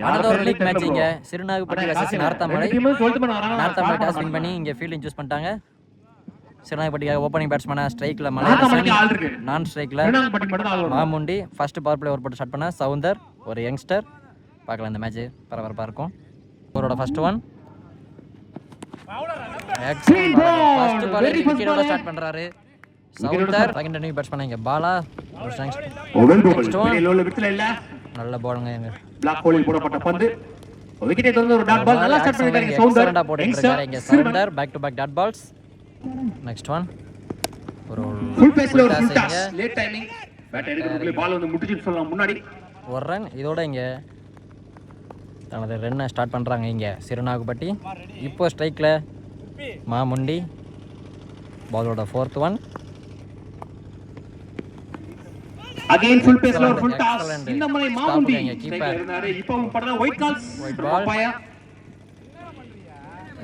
Another league match இங்க சிறுநாகப்பட்டி vs Narthamalai. Narthamalai toss win பண்ணி இங்க ஃபீல்டிங் சூஸ் பண்ணிட்டாங்க. சிறுநாகப்பட்டிக்காக ஓப்பனிங் பேட்ஸ்மேனா ஸ்ட்ரைக்ல மலையரசன், நான் ஸ்ட்ரைக்ல Mamundi. First power play over போட்டு ஸ்டார்ட் பண்ண சவுந்தர், ஒரு யங்ஸ்டர். பார்க்கலாம் இந்த மேட்ச் பரபரப்பா இருக்கும். ஓவரோட ஃபர்ஸ்ட் ஒன் ஃபர்ஸ்ட் பால் விக்கெட்டோட ஸ்டார்ட் பண்றாரு சவுந்தர். செகண்ட் இன்னிங் பேட்ஸ்மேன் இங்க பாலா, ஒரு நெக்ஸ்ட் ஒன் நல்ல பாலுங்க. எங்க பிளாக் ஹோலில் போடப்பட்ட பந்து விக்கெட்டை தொடர்ந்து ஒரு டாட் பால் நல்லா ஸ்டார்ட் பண்ணிருக்காங்க சவுந்தர். போட்டுருக்காரு இங்க Soundar. Back to back dot balls. Next one ஒரு ஃபுல் பேஸ்ல ஒரு full toss late timing. Bat எடுக்கிறதுக்குள்ள பால் வந்து முட்டிச்சு சொல்லலாம் முன்னாடி ஒரு ரன். இதோட இங்க தனது ரன்னை ஸ்டார்ட் பண்றாங்க இங்க சிறுநாகப்பட்டி. இப்போ ஸ்ட்ரைக்ல மாமுண்டி. பாலோட ஃபோர்த் ஒன் அகைன் ஃபுல் பேஸ்ல ஒரு ஃபுல் டாஸ். இந்த முறை மாமுண்டி இருந்தாரு. இப்பவும் பண்ற ஒயிட் கால்ஸ் பாயா.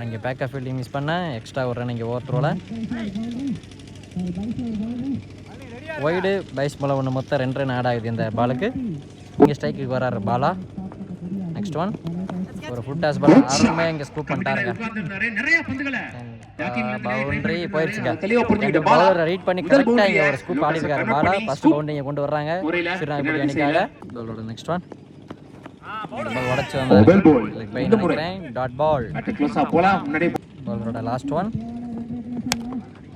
இங்க பேக் ஃபீல்டிங் மிஸ் பண்ண எக்ஸ்ட்ரா ஒரு ரன் இங்க ஓவர் த்ரோல. வைடு பைஸ் பால் ஒன்று மொத்தம் 2 ரன் ஆட் ஆகுது இந்த பாலுக்கு. இங்க ஸ்ட்ரைக்குக்கு வராரு பாலா. நெக்ஸ்ட் ஒன் ஒரு ஃபுல் டாஸ் பால் அருமையா இங்க ஸ்கூப் பண்ணிட்டாருங்க. நிறைய பந்துகளை பவுண்டரி போயிருச்சுங்க. பவுலர் ரீட் பண்ணி கரெக்டா இங்க ஒரு ஸ்கூப் ஆடி இருக்காரு பாலா. ஃபர்ஸ்ட் பவுண்டரி கொண்டு வர்றாங்க சிறுநாகப்பட்டி அணிக்காக. பாலோட நெக்ஸ்ட் ஒன் பால் உடைச்சு வந்தாரு. பை நினைக்கிறேன் டாட் பால். பாலோட last one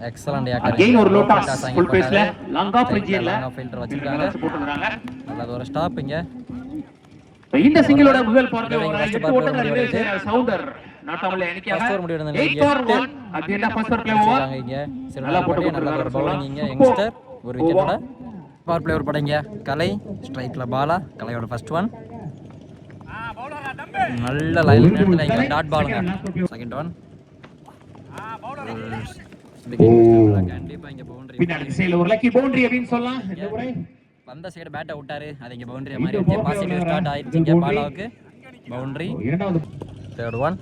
excellent yorker. Again ஒரு லோ டாஸ் ஃபுல் பேஸ்ல லாங் ஆஃப் ரிஜியல்ல ஃபீல்டர் வச்சிருக்காங்க. நல்ல ஒரு ஸ்டாப் இங்க. இந்த சிங்கிளோட முதல் பார்வை ஒரு 8 ஓட்டங்கள் இருக்கு சவுந்தர். நாட்டாமலை அணிக்காக ஃபர்ஸ்ட் ஓவர் முடிவு நடந்தது. 8 at the end of first play over இங்க சிறுநாகப்பட்டி நல்ல ஒரு பவுலிங் இங்க யங்ஸ்டர் ஒரு விக்கெட்டோட. பவர் பிளே ஓவர் படங்க கலை. ஸ்ட்ரைக்ல பாலா. கலையோட ஃபர்ஸ்ட் ஒன் நல்ல லைன் நேரத்துல இங்க டாட் பாலுங்க. செகண்ட் ஒன் கண்டிப்பா இங்க பவுண்டரி. பின்னாடி திசையில ஒரு லக்கி பவுண்டரி அப்படினு சொல்லலாம். இந்த முறை வந்த சைடு பேட் விட்டாரு. அது இங்க பவுண்டரி மாதிரி இருக்கு. பாசிட்டிவ் ஸ்டார்ட் ஆயிருச்சு இங்க பாலாவுக்கு. பவுண்டரி. இரண்டாவது third one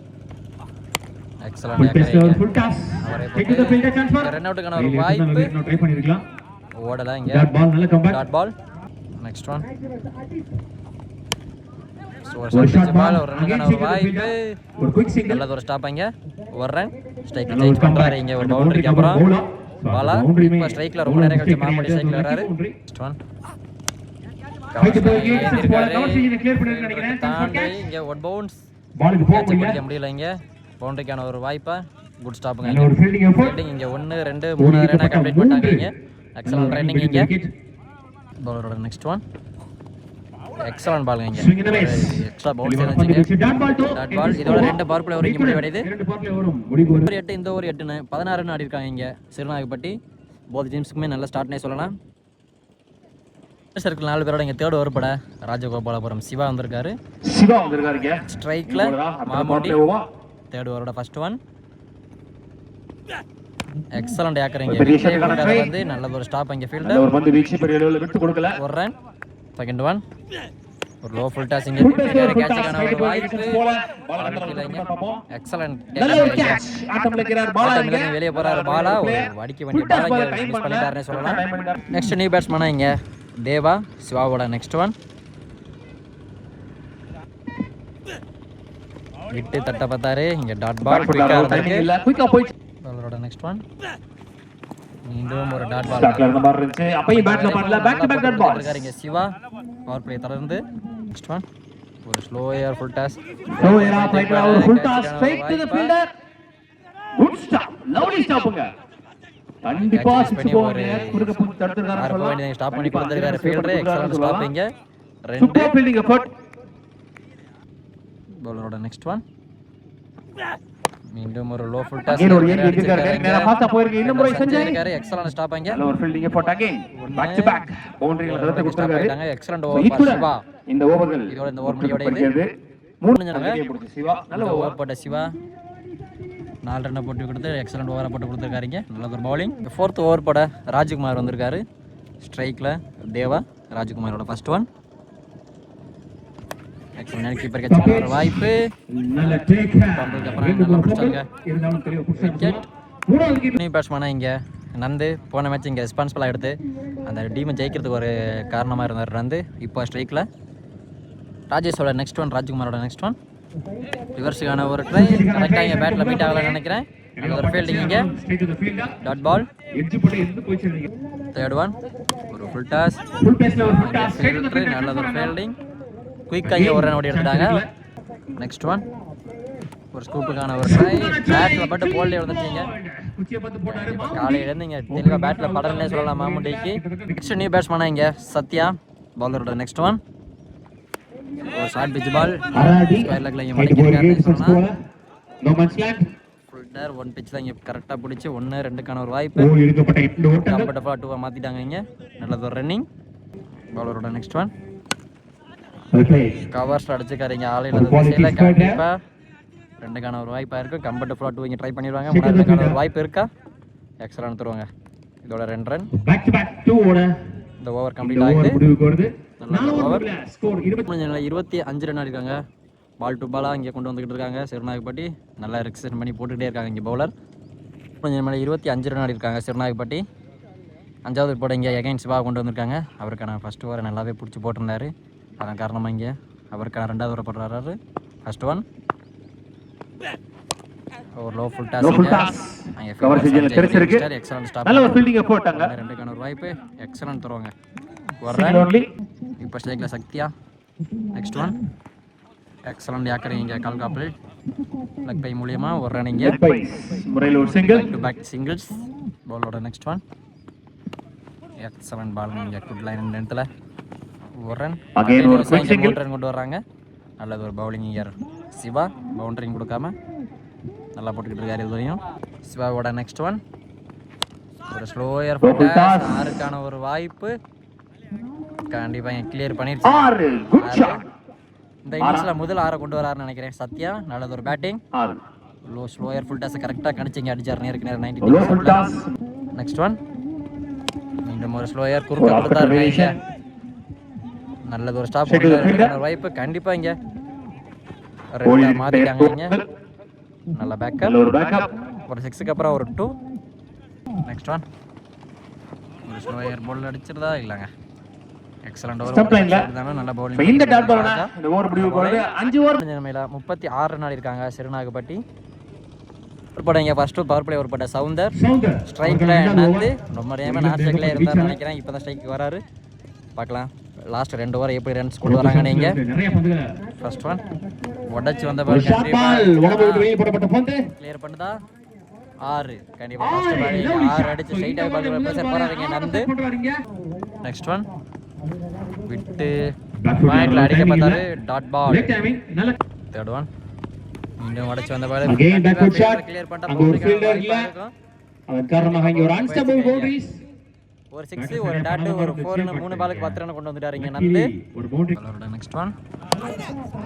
excellent yorker. Full toss take the fielder chance for run அவுட்கான ஒரு வாய்ப்பு. ட்ரை பண்ணிருக்கலாம். ஓடல இங்க டாட் பால் நல்ல comeback. Dot ball. Next one ஒரு ஷாட் பால் ஒரு ரன்னுக்கான ஒரு வாய்ப்பு. ஒரு குயிக் சிங்கிள். நல்ல ஒரு ஸ்டாப் இங்க ஒரு ரன். ஸ்ட்ரைக் சேஞ்ச் பண்றாரு இங்க ஒரு பவுண்டரிக்கு அப்புறம் பாலா. இப்போ ஸ்ட்ரைக்ல ரொம்ப நேரம் கழிச்சு மாமுண்டி ஸ்ட்ரைக்ல வராரு. நெக்ஸ்ட் ஒன் இங்க ஒன் பவுன்ஸ் பாலுக்கு போக முடியல இங்க பவுண்டரிக்கான ஒரு வாய்ப்பா. குட் ஸ்டாப்புங்க இங்க. ஃபீல்டிங் இங்க 1 2 3 ரன் கம்ப்ளீட் பண்ணிட்டாங்க இங்க. எக்ஸலென்ட் ரன்னிங் இங்க. பவுலரோட நெக்ஸ்ட் ஒன் எக்ஸலென்ட் பால் இங்க. எக்ஸ்ட்ரா பவுல் செஞ்சிங்க டாட் பால். இதோட 2 பவர் பிளே வரைக்கும் முடிவடையுது. 8 இந்த ஓவர் 8 16 ரன் ஆடி இருக்காங்க இங்க சிறுநாகப்பட்டி. போத் டீம்ஸ்க்குமே நல்ல ஸ்டார்ட்னே சொல்லலாம். சர்க்கிள் 4 பேரோட இங்க தேர்ட் ஓவர் பட ராஜகோபாலபுரம் சிவா வந்திருக்காரு. இங்க ஸ்ட்ரைக்ல மாமுண்டி. தேர்ட் ஓவரோட ஃபர்ஸ்ட் ஒன் எக்ஸலென்ட் யாக்கர் இங்க. வந்து நல்ல ஒரு ஸ்டாப் இங்க ஃபீல்டர். ஒரு பந்து வீச்சு பெரிய லெவல்ல விட்டு கொடுக்கல. ஒரு ரன். செகண்ட் ஒன் ஒரு லோ ஃபுல் டாஸ் இங்க. கேட்ச்கான ஒரு வாய்ப்பு. எக்ஸலென்ட் நல்ல ஒரு கேட்ச். ஆட்டம் லக்கிறார் பாலா இங்க. வெளிய போறாரு பாலா. ஒரு வடிக்க வேண்டிய பால் இங்க மிஸ் பண்ணிட்டாருன்னு சொல்லலாம். நெக்ஸ்ட் நியூ பேட்ஸ்மேனா இங்க தேவா. சிவாவோட நெக்ஸ்ட் ஒன் விட்டு தட்ட பார்த்தாரு இங்க டாட் பால். குயிக்கா போயிச்சு. பாலரோட நெக்ஸ்ட் ஒன் மீண்டும் ஒரு டாட் பால். ஸ்டார்ட்ல இருந்த மாதிரி இருந்துச்சு. அப்பயும் பேட்ல பண்ணல. Back to back dot ball இருக்காரு இங்க சிவா. பவர் பிளே தொடர்ந்து நெக்ஸ்ட் ஒன் ஒரு ஸ்லோயர் ஃபுல் டாஸ். ஸ்லோயரா ப்ளைட்ல ஒரு full toss straight to the fielder. Good stop. Lovely ஸ்டாப்புங்க. கண்டிப்பா சிக்ஸ் போவாரு. குறுக்க போய் தடுத்துறாரு சொல்லலாம். ஸ்டாப் பண்ணி கொடுத்திருக்காரு fielder. Excellent stopping. Super fielding effort. பவுலரோட நெக்ஸ்ட் ஒன் மீண்டும் ஒரு லோ ஃபுல் டாஸ். ஒரு ஏறி இருக்காரு. நேரா ஃபாஸ்டா போயிருக்கு. இந்த முறை செஞ்சாரு. எக்ஸலென்ட் ஸ்டாப் அங்க. நல்ல ஒரு fielding effort again. Back to back பவுண்டரிகளை தடுத்து கொடுத்திருக்காரு. Excellent over Siva. இந்த ஓவர்கள் இதோட இந்த ஓவர் முடிவடையுது. 3 ரன் சிவா. நல்ல ஓவர் போட்ட சிவா 4 ரன் போட்டு கொடுத்து எக்ஸலென்ட் ஓவரா போட்டு கொடுத்திருக்காருங்க. நல்ல ஒரு பவுலிங். 4th ஓவர் போட ராஜ்குமார் வந்திருக்காரு. ஸ்ட்ரைக்ல தேவா. ராஜ்குமாரோட first one excellent keeper catch ஒரு வாய்ப்பு. நல்ல டேக். பம்புக்கு அப்புறம் நல்லா பிடிச்சாங்க. இருந்தாலும் தெரிய விக்கெட். மூணாவது கீப்பர் பேட்ஸ்மேனா இங்க நந்து போன மேட்ச் இங்கே ரெஸ்பான்சிபிளாக எடுத்து அந்த டீமை ஜெயிக்கிறதுக்கு ஒரு காரணமாக இருந்தார் நந்து. இப்போ ஸ்ட்ரைக்கில் ராஜேஷோட நெக்ஸ்ட் ஒன், ராஜ்குமாரோட நெக்ஸ்ட் ஒன். ரிவர்ஸுக்கான ஒரு ட்ரை, கரெக்டாக இங்கே பேட்டில் மீட் ஆகலாம்னு நினைக்கிறேன். ஒரு ஃபீல்டிங் இங்கே, டாட் பால். தேர்ட் ஒன், ஒரு ஃபுல் டாஸ், நல்லது ஒரு ஃபீல்டிங். குயிக்காக இங்கே ஒரு ரன் ஓடி எடுத்துட்டாங்க. நெக்ஸ்ட் ஒன், ஒரு ஸ்கூப்புக்கான ஒரு ட்ரை, பேட்டில் பட்டு போல்டே வந்துட்டீங்க. காலையிலேருந்து இங்கே தெளிவாக பேட்டில் படம்னே சொல்லலாம் மாமுண்டிக்கு. நெக்ஸ்ட் நியூ பேட்ஸ்மேனாக இங்கே சத்யா, பவுலரோட நெக்ஸ்ட் ஒன். ஒரு ஷார்ட் பிட்ச் பால், ஸ்கொயர் லெக்ல இங்கே மடக்கிருக்காருன்னு சொன்னால் ஃபுல் டேர் ஒன் பிட்ச்சில் இங்கே கரெக்டாக பிடிச்சி 1-2க்கான ஒரு வாய்ப்பு. கம்ஃபர்டபுளாக 2-ஆ மாற்றிட்டாங்க இங்கே. நல்லது ஒரு ரன்னிங். பவுலரோட நெக்ஸ்ட் ஒன். கவர்ஸில் அடிச்சுக்காரு இங்கே ஆலையில் கண்டிப்பாக 2க்கான ஒரு வாய்ப்பாக இருக்குது. கம்ஃபர்டபுளாக 2 இங்கே ட்ரை பண்ணிடுவாங்க. 3க்கான ஒரு வாய்ப்பு இருக்கா? எக்ஸ்ட்ரா தருவாங்க. இதோட 2 ரன். இந்த ஓவர் கம்ப்ளீட் ஆகிடுது. நல்ல ஓவர். 25 ரன் ஆடிருக்காங்க. பால் டு பாலாக இங்கே கொண்டு வந்துக்கிட்டு இருக்காங்க சிறுநாயகப்பட்டி. நல்லா எக்ஸ்டெண்ட் பண்ணி போட்டுக்கிட்டே இருக்காங்க இங்கே பவுலர். 25 ரன் ஆடிருக்காங்க சிறுநாயகப்பட்டி. 5வது போட இங்கே எகைன் சிவா கொண்டு வந்திருக்காங்க. அவருக்கான ஃபஸ்ட் ஓவரை நல்லாவே பிடிச்சி போட்டிருந்தாரு. அதன் காரணமாக இங்கே அவருக்கான 2வது ஓவர் போடுறாரு. ஃபர்ஸ்ட் ஒன், ஒரு low full toss. Excellent stop. நல்ல ஒரு ஃபீல்டிங் போட்டாங்க. 2க்கான ஒரு வாய்ப்பு. எக்ஸலன்ட் தருவாங்க. ஒரு ரன். இப்போ ஸ்ட்ரைக்கில் சக்தியா. நெக்ஸ்ட் ஒன், எக்ஸலன்ட் யாக்கரிங் இங்கே கால்காப்பில் லெக் பை மூலியமாக ஒரு ரன் இங்கே. முறையில் ஒரு சிங்கிள், டு பேக் சிங்கிள்ஸ். பாலோட நெக்ஸ்ட் ஒன், எக்ஸலன்ட் பால் இங்கே குட் லைன் இடத்துல ஒரு ரன். ரன் கொண்டு வர்றாங்க. நல்லது ஒரு பவுலிங் இங்கே சிவா. பவுண்டரிங் கொடுக்காம நல்லா போட்டுக்கிட்டு இருக்காரு இதுவரையும். சிவாவோட நெக்ஸ்ட் ஒன், ஒரு ஸ்லோயர் 6க்கான ஒரு வாய்ப்பு. கண்டிப்பாக இங்கே கிளியர் பண்ணிருச்சு. இந்த இன்னிங்ஸில் முதல் 6 கொண்டு வராருன்னு நினைக்கிறேன் சத்யா. நல்லது ஒரு பேட்டிங். ஸ்லோயர் ஃபுல் டாஸை கரெக்டாக கணிச்சிங்க அடிச்சார் நேருக்கு நேரம் 90. நெக்ஸ்ட் ஒன், மீண்டும் ஒரு ஸ்லோயர் குறுக்க கொடுத்தாரு. நல்லது ஒரு ஸ்டாப். ஒரு வாய்ப்பு கண்டிப்பாக இங்கே 2 மாற்றிட்டாங்க இங்கே. நல்ல பேக்கப். ஒரு 6க்கு அப்புறம் ஒரு 2. நெக்ஸ்ட் ஒன், ஒரு ஸ்லோயர் பால் அடிச்சிருதா இல்லைங்க. Excellent over. நல்ல பவுலிங். இந்த டாட் பால் இந்த ஓவர் முடிவு போகுது. 5 ஓவர் நிலைமையில 36 ரன் ஆடிருக்காங்க சிறுநாகப்பட்டி. ஒரு இங்கே ஃபர்ஸ்ட் பவர் பிளே ஒரு பட்ட சவுந்தர் ஸ்ட்ரைக்ல வந்து ரொம்ப நேரமா நான் ஸ்ட்ரைக்ல இருந்தாரு நினைக்கிறேன். இப்போதான் ஸ்ட்ரைக்கு வராரு. பார்க்கலாம் லாஸ்ட் 2 ஓவர் எப்படி ரன்ஸ் கொண்டு வராங்க. நீங்க ஃபர்ஸ்ட் ஒன் உடைச்சு வந்த பால் கிளியர் பண்ணுதா 6. கண்டிப்பா ஃபர்ஸ்ட் பால் 6 அடிச்சு ஸ்ட்ரைட்டா பால் பிரஷர் போறாங்க நந்து. நெக்ஸ்ட் ஒன் விட்டு பாயிண்ட்ல அடிக்க பார்த்தாரு. Dot ball. தேர்ட் ஒன் மீண்டும் உடைச்சு வந்த பால் கிளியர் பண்ணிட்டா ஒரு 6 ஒரு டாட் ஒரு 4 3 பாலுக்கு 10 ரன் கொண்டு வந்துட்டாரு இங்க நந்து. நெக்ஸ்ட் ஒன்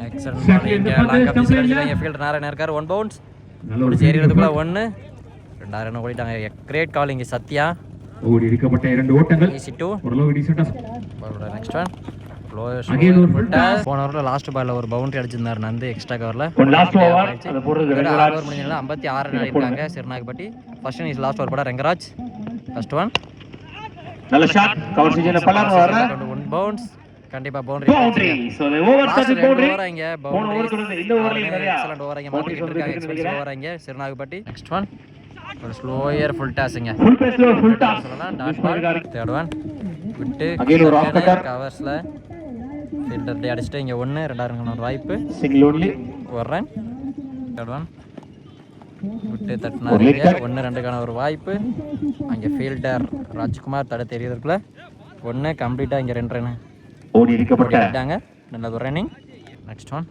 எக்ஸலன்ட் பால் இங்க லாங் அப் மிஸ் அடிச்சாங்க. ஃபீல்டர் நாராயணன் இருக்காரு. 1 பவுன்ஸ் முடிச்சு ஏறிறதுக்குள்ள 1 2 ரன் ஓடிட்டாங்க. கிரேட் கால் இங்க சத்யா. ஓடி இருக்கப்பட்ட 2 ஓட்டங்கள். ஒரு லோ டிசன்டா. நெக்ஸ்ட் ஒன் போன ஓவர்ல லாஸ்ட் பால்ல ஒரு பவுண்டரி அடிச்சிருந்தாரு நந்து எக்ஸ்ட்ரா கவர்ல. லாஸ்ட் ஓவர் அது போறது ரெங்கராஜ். ஓவர் முடிஞ்சல 56 ரன் அடிச்சாங்க சிறுநாகப்பட்டி. ஃபர்ஸ்ட் இன்னிங்ஸ் லாஸ்ட் ஓவர் போட ரெங்கராஜ். ஃபர்ஸ்ட் ஒன் நல்ல ஷாட். கவர் செஞ்சன பலன் வர 1 பவுன்ஸ். கண்டிப்பா boundary. So the over start boundary. இங்க பவுண்டரி. இந்த ஓவர்ல நிறைய எக்ஸலன்ட் ஓவர் இங்க மாத்திட்டு இருக்காங்க. எக்ஸ்பென்சிவ் ஓவர் இங்க சிறுநாகப்பட்டி. நெக்ஸ்ட் ஒன் ஒரு ஸ்லோயர் ஃபுல் டாஸ்ங்க. ஃபுல் டாஸ் சொல்லலாம். Dot ball. தேர்ட் ஒன் விட்டு அகைன் ஒரு ஆஃப் கட்டர் கவர்ஸ்ல ஃபீல்டர் டே அடிச்சிட்டு இங்க 1 2 ரன் ஒரு வாய்ப்பு. சிங்கிள் ஒன்லி ஒரு ரன். தேர்ட் ஒன் விட்டு தட்டினாரு 1 2க்கான ஒரு வாய்ப்பு. அங்க ஃபீல்டர் ராஜ்குமார் தட தெரியறதுக்குள்ள 1 கம்ப்ளீட்டா இங்க 2 ரன் ஓடி இருக்கப்பட்டாங்க. நல்ல ஒரு ரன்னிங். நெக்ஸ்ட் ஒன்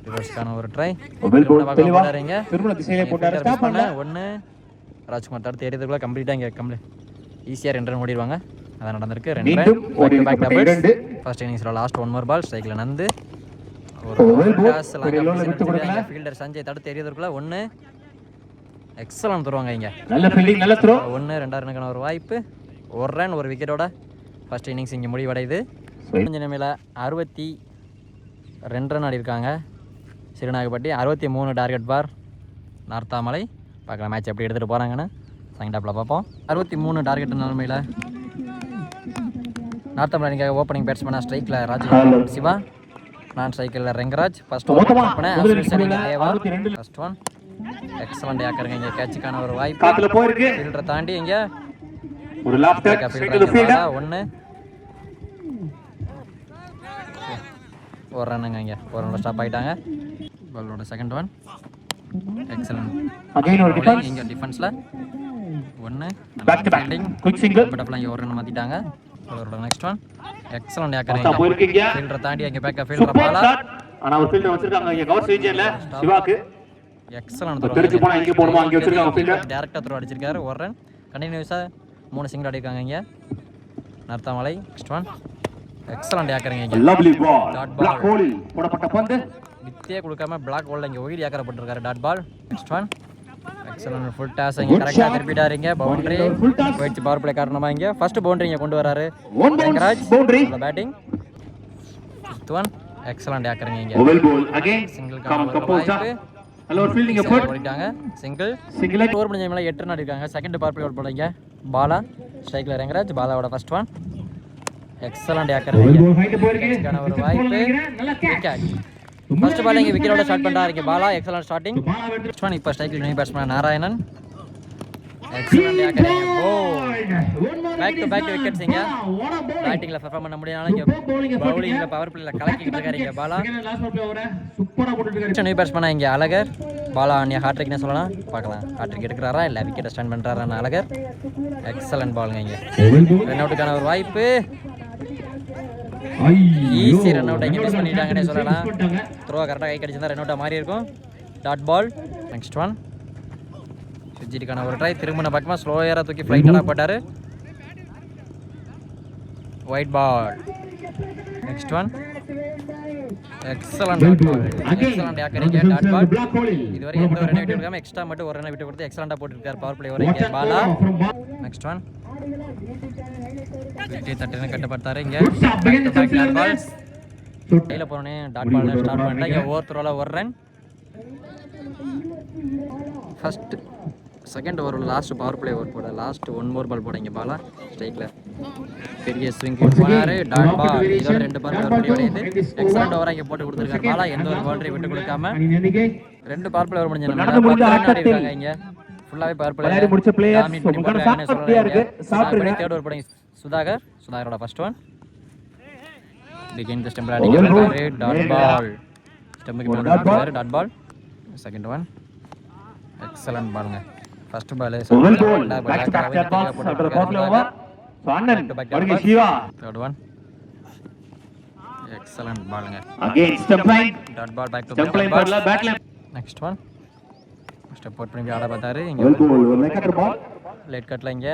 ரிவர்ஸ்க்கான ஒரு ட்ரை. போறாருங்க திரும்ப திசையிலே போட்டாரு. ஸ்டாப் பண்ண 1 ராஜ்குமார் தட தெரியறதுக்குள்ள கம்ப்ளீட்டா இங்க ஈஸியா 2 ரன் ஓடிடுவாங்க. அதான் நடந்திருக்கு. 2 ரன் பேக் டபுள்ஸ். ஃபர்ஸ்ட் இன்னிங்ஸ்ல லாஸ்ட் 1 மோர் பால் ஸ்ட்ரைக்ல நந்து ஒரு டாஸ் லாங்க ஃபீல்டர் சஞ்சய் தட தெரியறதுக்குள்ள 1 எக்ஸலன்ட் தருவாங்க இங்க. நல்ல ஃபீல்டிங் நல்ல த்ரோ. 1 2 ரன்னுக்கான ஒரு வாய்ப்பு. ஒரு ரன் ஒரு விக்கெட்டோட ஃபர்ஸ்ட் இன்னிங்ஸ் இங்க முடிவடையுது. கொஞ்ச நிமில 62 ரன் ஆடிருக்காங்க சிறுநாகப்பட்டி. 63 டார்கெட் பார் நார்த்தாமலை. பார்க்கலாம் மேட்ச் எப்படி எடுத்துட்டு போறாங்கன்னு செகண்ட் ஹாஃப்ல பார்ப்போம். 63 டார்கெட் நிலைமையில நார்த்தாமலை ஓப்பனிங் பேட்ஸ்மேனா ஸ்ட்ரைக்ல ராஜ்குமார் சிவா. நான் சைக்கிளில் ரெங்கராஜ் ஃபர்ஸ்ட் மொத்தமா பண்ண முதலில் தேவா 62 ஃபர்ஸ்ட் ஒன் எக்ஸலண்ட் யாக்கருங்க இங்கே கேட்சுக்கான ஒரு வாய்ப்பு காத்துல போயிருக்கு ஃபீல்டரை தாண்டி இங்கே ஒரு lap touch straight to the fielder ஒன்று ஒரு ரன்னுங்க இங்கே ஒரு ரன் ஸ்டாப் ஆகிட்டாங்க பாலோட செகண்ட் ஒன் எக்ஸலண்ட் அகைன் ஒரு டிஃபென்ஸ் இங்கே டிஃபென்ஸில் ஒன்று back to back quick single butterfly இங்கே ஒரு ரன் மாற்றிட்டாங்க அவரோட நெக்ஸ்ட் ஒன் எக்ஸலண்ட் மொத்தம் யாக்கருங்க போயிருக்கீங்க ஃபீல்டரை தாண்டி அங்கே பேக்க ஃபீல்டர் சூப்பர் பாலா ஷாட் ஆனா ஒரு ஃபீல்டர் வச்சிருக்காங்க இங்க கவர் ரீஜன்ல சிவாக்கு எக்ஸலண்ட் தெரிஞ்சு போனா இங்க போடுமா அங்க வச்சிருக்காங்க ஃபீல்டர் டேரக்டா த்ரோ அடிச்சிருக்காரு ஒரு ரன் கண்டினியூஸா 3 சிங்கிள் அடிக்காங்க இங்க நர்த்தாமலை நெக்ஸ்ட் ஒன் எக்ஸலண்ட் யாக்கறீங்க இங்க lovely ball dot block ball ஹோலில் போடப்பட்ட பந்து வித்தியே கொடுக்காம பிளாக் ஹோல்ல இங்க ஒயிட் யாக்கறப்பட்டிருக்காரு dot ball next one excellent full toss இங்க கரெக்ட்டா திருப்பிட்டாருங்க பவுண்டரி போயிடுச்சு பவர் பிளே காரணமா இங்க ஃபர்ஸ்ட் பவுண்டரி இங்க கொண்டு வராரு Vengaraj boundary batting fifth one excellent யாக்கறீங்க இங்க ஓவல் பால் அகைன் சிங்கிள் கம் கம்போஸ்ட் நல்ல ஒரு ஃபீல்டிங் எஃபோர்ட் ஓடிட்டாங்க சிங்கிள் சிங்கிள் ஓவர் முடிஞ்ச மேல 8 ரன் அடிக்காங்க செகண்ட் பவர் பிளே அவுட் போடுங்க பாலா ஸ்ட்ரைக்ல ரெங்கராஜ் பாலாவோட ஃபர்ஸ்ட் ஒன் எக்ஸலண்ட் யாக்கறீங்க ஓவல் பால் ஹைட் போயிருக்கு இதுக்கான ஒரு வாய்ப்பு நல்ல கேட்ச் ஃபர்ஸ்ட் பால் இங்க விக்கெட்டோட ஸ்டார்ட் பண்றாரு பாலா எக்ஸலண்ட் ஸ்டார்டிங் பால் வெற்றி ஃபர்ஸ்ட் ஒன் இப்போ ஸ்ட்ரைக்ல நியூ பேட்ஸ்மேன் நாராயணன் எக்ஸலண்ட் யாக்கறீங்க oh back to back wickets இங்க பேட்டிங்ல பெர்ஃபார்ம் பண்ண முடியனால இங்க பவுலிங்ல பவர் பிளேல கலக்கிட்டு இருக்காரு பாலா லாஸ்ட் பால் ஓவர சூப்பரா போட்டுட்டு இருக்காரு நியூ பேட்ஸ்மேன் இங்க அழகர் பாலா அன்னியா ஹாட்ரிக்னு சொல்லலாம் பார்க்கலாம் ஹாட்ரிக் எடுக்கறாரா இல்ல விக்கெட் ஸ்டாண்ட் பண்றாரான்னு அழகர் எக்ஸலண்ட் பால்ங்க இங்க ரன் அவுட்டுக்கான ஒரு வாய்ப்பு ஈஸி ரன் அவுட் இங்க மிஸ் பண்ணிட்டாங்கன்னே சொல்லலாம் த்ரோ கரெக்டாக கை கடிச்சிருந்தா ரன் அவுட்டாக மாறி இருக்கும் டாட் பால் நெக்ஸ்ட் ஒன் சுஜிட்டுக்கான ஒரு ட்ரை திரும்பின பக்கமாக ஸ்லோயராக தூக்கி ஃப்ளைட்டாக போட்டார் wide ball next one excellent excellent யாக்கறீங்க டாட் பால் இதுவரை எந்த ஒரு ரன் விட்டு கொடுக்காம எக்ஸ்ட்ரா மட்டும் ஒரு ரன் விட்டு கொடுத்து எக்ஸலண்டாக போட்டுருக்காரு பவர் பிளே வரைக்கும் பாலா நெக்ஸ்ட் ஒன் விக்கெட்டை தட்டுன்னு கட்டப்பட்டாரு இங்கே டாட் பால் கையில் போனோடனே டாட் பால் ஸ்டார்ட் பண்ணிட்டா இங்கே ஓவர் த்ரோவில் ஒரு run first second over last power play over போட லாஸ்ட் ஒன் மோர் பால் போட இங்கே பாலா ஸ்ட்ரைக்கில் பெரிய ஸ்விங் போனாரு டாட் பால் இதோட 2 பால் முடிவடையுது எக்ஸலண்ட் ஓவராக இங்கே போட்டு கொடுத்துருக்காரு பாலா எந்த ஒரு பவுண்டரி விட்டு கொடுக்காம 2 பவர் பிளே ஓவர் முடிஞ்ச இருக்காங்க இங்கே ஃபுல்லாவே பவர் பிளே முடிச்ச பிளேயர்ஸ் உங்களுக்கு சாப்பிட்டியா இருக்கு சாப்பிடுங்க தேர்ட் ஓவர் போடுங்க சுதாகரோட first one begin the stump அடிக்கிறாரு டாட் பால் ஸ்டெம்புக்கு மேல அடிக்கிறாரு dot ball second one excellent பாலுங்க first ball third one excellent பாலுங்க again step line dot ball back to step line பர்ல pad line next one step out பண்ணி ஆட பார்த்தாரு இங்க ஒரு லேக்கர் பால் லேட் கட்ல இங்க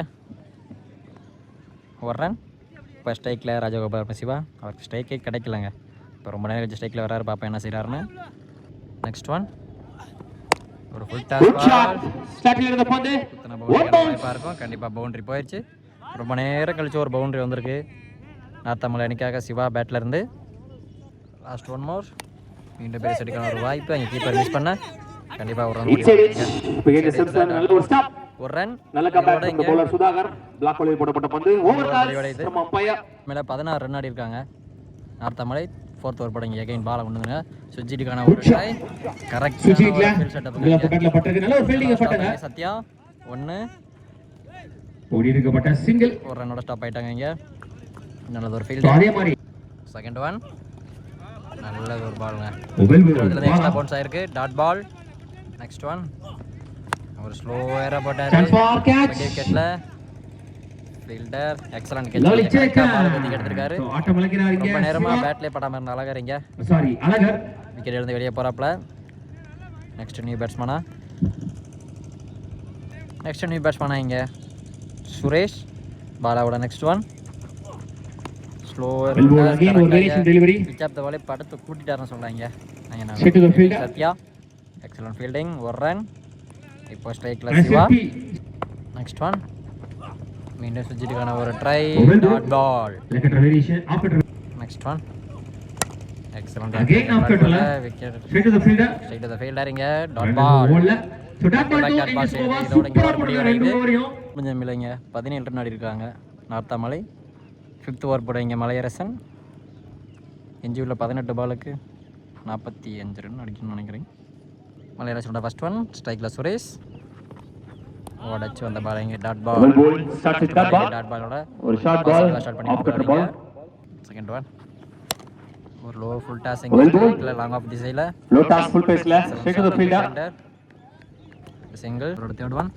ஒரு ரன் இப்போ ஸ்ட்ரைக்கில் ராஜகோபால் சிவா அவருக்கு ஸ்ட்ரைக்கே கிடைக்கலங்க இப்போ ரொம்ப நேரம் கழிச்சு ஸ்ட்ரைக்கில் வராரு பாப்பா என்ன செய்கிறாருன்னு நெக்ஸ்ட் ஒன் ஒரு ஃபுல் டாஸ் பால் ஸ்டார்ட்ல இருந்த பந்து வாய்ப்பாக இருக்கும் கண்டிப்பாக பவுண்டரி போயிடுச்சு ரொம்ப நேரம் கழிச்சு ஒரு பவுண்டரி வந்திருக்கு நார்த்தமலை அணிக்காக சிவா பேட்டில் இருந்து லாஸ்ட் ஒன் மோர் மீண்டும் பேர் அடிக்கான ஒரு வாய்ப்பு அங்கே கீப்பர் மிஸ் பண்ண கண்டிப்பாக ஒரு ரன் நல்ல ஒரு ஸ்டாப் ஒரு ரன் நல்ல கம்பேக் இந்த பவுலர் சுதாகர் பிளாக் ஹோலில் போடப்பட்ட பந்து ஓவர் கால் from umpire மேலே 16 ரன் ஆடி இருக்காங்க நார்த்தமலை ஃபோர்த் ஓவர் போடுங்க எகைன் பாலை கொண்டுங்க சுஜிட்டுக்கான ஒரு ட்ரை கரெக்ட் சுஜிட்ல பேட்ல பட்டிருக்கு நல்ல ஒரு ஃபீல்டிங் எஃபர்ட்ங்க சத்யா 1 ஓடி இருக்கப்பட்ட சிங்கிள் ஒரு ரன்னோட ஸ்டாப் ஆயிட்டாங்க இங்க நல்லது ஒரு ஃபீல்ட் அதே மாதிரி செகண்ட் ஒன் நல்லது ஒரு பால்ங்க மொபைல் இதுல எக்ஸ்ட்ரா பவுன்ஸ் ஆயிருக்கு டாட் பால் நெக்ஸ்ட் ஒன் ஒரு ஸ்லோவரா போட்டாரு சான்ஸ் ஃபார் கேட்ச் விக்கெட்ல ஃபீல்டர் எக்ஸலன்ட் லவ்லி கேட்ச் சேக் பால் வந்து எடுத்துட்டாரு ஆட்டம் அழகிறாரு ரொம்ப நேரமா பேட்ல படாம இருந்த அழகரிங்க சாரி அழகர் விக்கெட் இருந்து வெளியே போறாப்ல நெக்ஸ்ட் நியூ பேட்ஸ்மேனா இங்க சுரேஷ் பாலாவோட next one slower delivery pitch off the ball படத்து கூட்டிட்டாருன்னு சொல்றாங்க set to the fielder Sathya excellent fielding ஒரு ரன் இப்போ ஸ்ட்ரைக்ல சிவா நெக்ஸ்ட் ஒன் மீண்டும் சுஜிட்டுக்கான ஒரு try dot ball next one excellent Again after wicket straight to the fielder straight to the fielder இங்க dot ball so that ball Back to at ball is side. over இதோட இங்க super ஒரு ரெண்டு ஓவரையும் கொஞ்சம் இல்லைங்க 17 ரன் ஆடி இருக்காங்க Narthamalai 5th over போட இங்கே மலையரசன் எஞ்சி உள்ள 18 பாலுக்கு 45 ரன் அடிக்கணும்னு நினைக்கிறேன். மலையராஜனோட ஃபர்ஸ்ட் ஒன் ஸ்ட்ரைக்கில் சுரேஷ் உடச்சு வந்த பால் இங்கே டாட் பால். டாட் பாலோட ஒரு short ball start off cut ball. Second one ஒரு லோ ஃபுல் டாஸ் இங்கே லாங் ஆஃப் திசையில் லோ டாஸ் ஃபுல் பேஸ்ல straight to the fielder. Single. ஒரு தேர்ட் ஒன்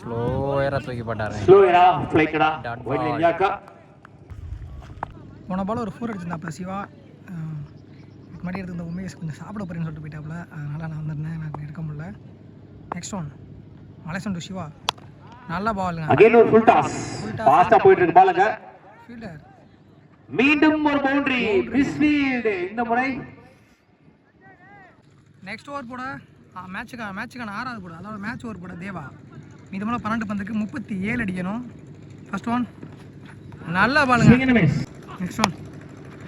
ஸ்லோ ஏரா தூக்கி போட்டாரு. ஸ்லோ ஏரா ஃப்ளைக்கடா ஒயிட் இந்தியாக்கா. போன பால் ஒரு 4 அடிச்சிருந்தாப்புல சிவா. முன்னாடி எடுத்து உமேஷ் கொஞ்சம் சாப்பிட போறேன்னு சொல்லிட்டு போயிட்டாப்புல, அதனால் நான் வந்திருந்தேன், எனக்கு எடுக்க முடியல. நெக்ஸ்ட் ஒன் மலேசன் டு சிவா. நல்ல பாலுங்க. அகைன் ஒரு ஃபுல் டாஸ் ஃபாஸ்டா போயிட்டு இருக்கு பாலுங்க. ஃபீல்டர் மீண்டும் ஒரு பவுண்டரி மிஸ்ஃபீல்ட் இந்த முறை. நெக்ஸ்ட் ஓவர் போட மேட்சுக்கான 6வது போட, அதாவது மேட்ச் ஓவர் போட தேவா. மீதமான 12 பந்துக்கு 37 அடிக்கணும். ஃபர்ஸ்ட் ஒன் நல்ல பாலுங்க. நெக்ஸ்ட் ஒன்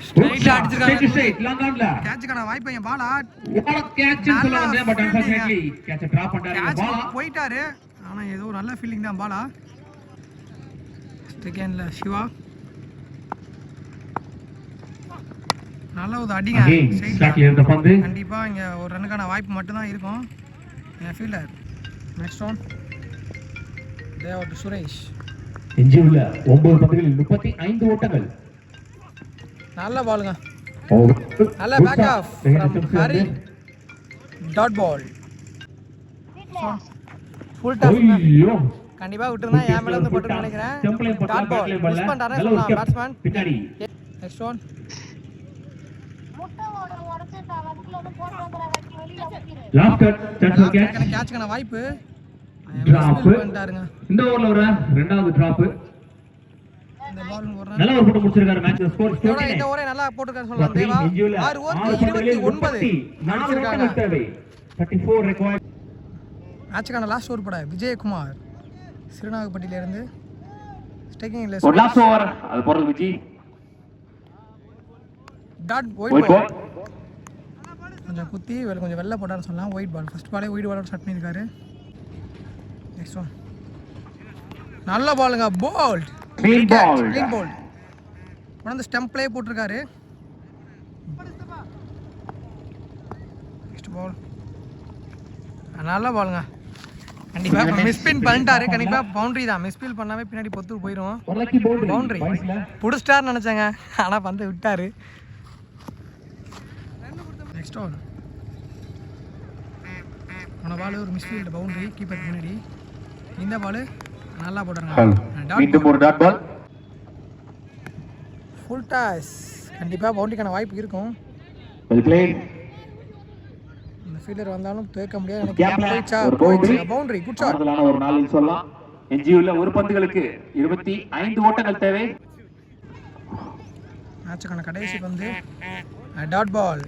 ஸ்ட்ரைட்டா அடிச்சிருக்காங்க. கேட்சுக்கான வாய்ப்பு என் பாலா கேட்ச் சொல்லுவாங்க, பட் அன்ஃபார்ச்சுனேட்லி கேட்ச் டிராப் பண்ணிட்டாரு. பாலா போயிட்டாரு, ஆனா ஏதோ நல்ல ஃபீலிங் தான் பாலா. செகண்ட்ல சிவா நல்ல ஒரு அடிங்க. கண்டிப்பா இங்க ஒரு ரன்னுக்கான வாய்ப்பு மட்டும் தான் இருக்கும். என் fielder next one Deva to Suresh. எஞ்சியுள்ள 9 பந்துகளில் 35 ஓட்டங்கள். நல்ல பாலுங்க. நல்ல back off from Hari. Dot ball full toss. கண்டிப்பா விட்டுருந்தா என் மேல வந்து போட்டு நினைக்கிறேன். டாட் பால் மிஸ் பண்ணிட்டாரே சொன்னா பேட்ஸ்மேன். பின்னாடி நெக்ஸ்ட் ஒன் கேட்ச்க்கான வாய்ப்பு பண்ணிட்டாருங்க. இந்த ஓவர்ல ஒரு இரண்டாவது டிராப். இந்த பால் ஒரு நல்ல ஒரு போட்டு முடிச்சிருக்காரு. Match score 14. இந்த ஓவரே நல்லா போட்டுருக்காரு சொல்லலாம். தேவா 6 ஓவருக்கு 29 அடிச்சிருக்காங்க. 34 ரெக்வயர்ட். மேட்ச்க்கான லாஸ்ட் ஓவர் போட விஜயகுமார் சிறுநாகப்பட்டியில இருந்து ஸ்டேக்கிங்ல ஒரு லாஸ்ட் ஓவர் அது போறது விஜய். டாட் ஒயிட் பால் கொஞ்சம் குத்தி கொஞ்சம் வெள்ளை போட்டான்னு சொல்லலாம். ஒயிட் பால் ஃபர்ஸ்ட் பாலே ஒயிட் பாலோட ஸ்டார்ட் பண்ணியிருக்காரு. நெக்ஸ்ட் ஒன் நல்ல பாலுங்க. போல்ட் க்ளீன் போல்ட் உடனே ஸ்டம்ப்லேயே போட்டிருக்காரு. நெக்ஸ்ட் பால் நல்ல பாலுங்க. கண்டிப்பாக மிஸ்பின் பண்ணிட்டாரு. கண்டிப்பாக பவுண்டரி தான். மிஸ்பில் பண்ணாவே பின்னாடி பொத்து போயிடும். பவுண்டரி பிடிச்சிட்டாருன்னு நினச்சாங்க, ஆனால் பந்து விட்டார். நெக்ஸ்ட் ஒன் போன பால் ஒரு மிஸ்ஃபீல்டு பவுண்டரி கீப்பர் பின்னாடி. இந்த பால் நல்லா போடுறாங்க. ஃபுல் டாஸ் கண்டிப்பாக பவுண்டரிக்கான வாய்ப்பு இருக்கும். இந்த ஃபீல்டர் வந்தாலும் துவைக்க முடியாது. Boundary good shot. ஒரு நாளில் சொல்லலாம். எஞ்சியுள்ள ஒரு பந்துகளுக்கு 25 ஓட்டங்கள் தேவை. மேட்சுக்கான கடைசி பந்து டாட் பால்.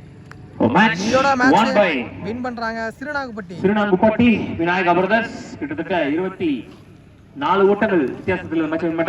இதோட மேட்ச் வின் பண்றாங்க சிறுநாகப்பட்டி விநாயகா பிரதர்ஸ். கிட்டத்தட்ட 24 ஓட்டங்கள் வித்தியாசத்தில் மேட்ச் வின் பண்றாங்க.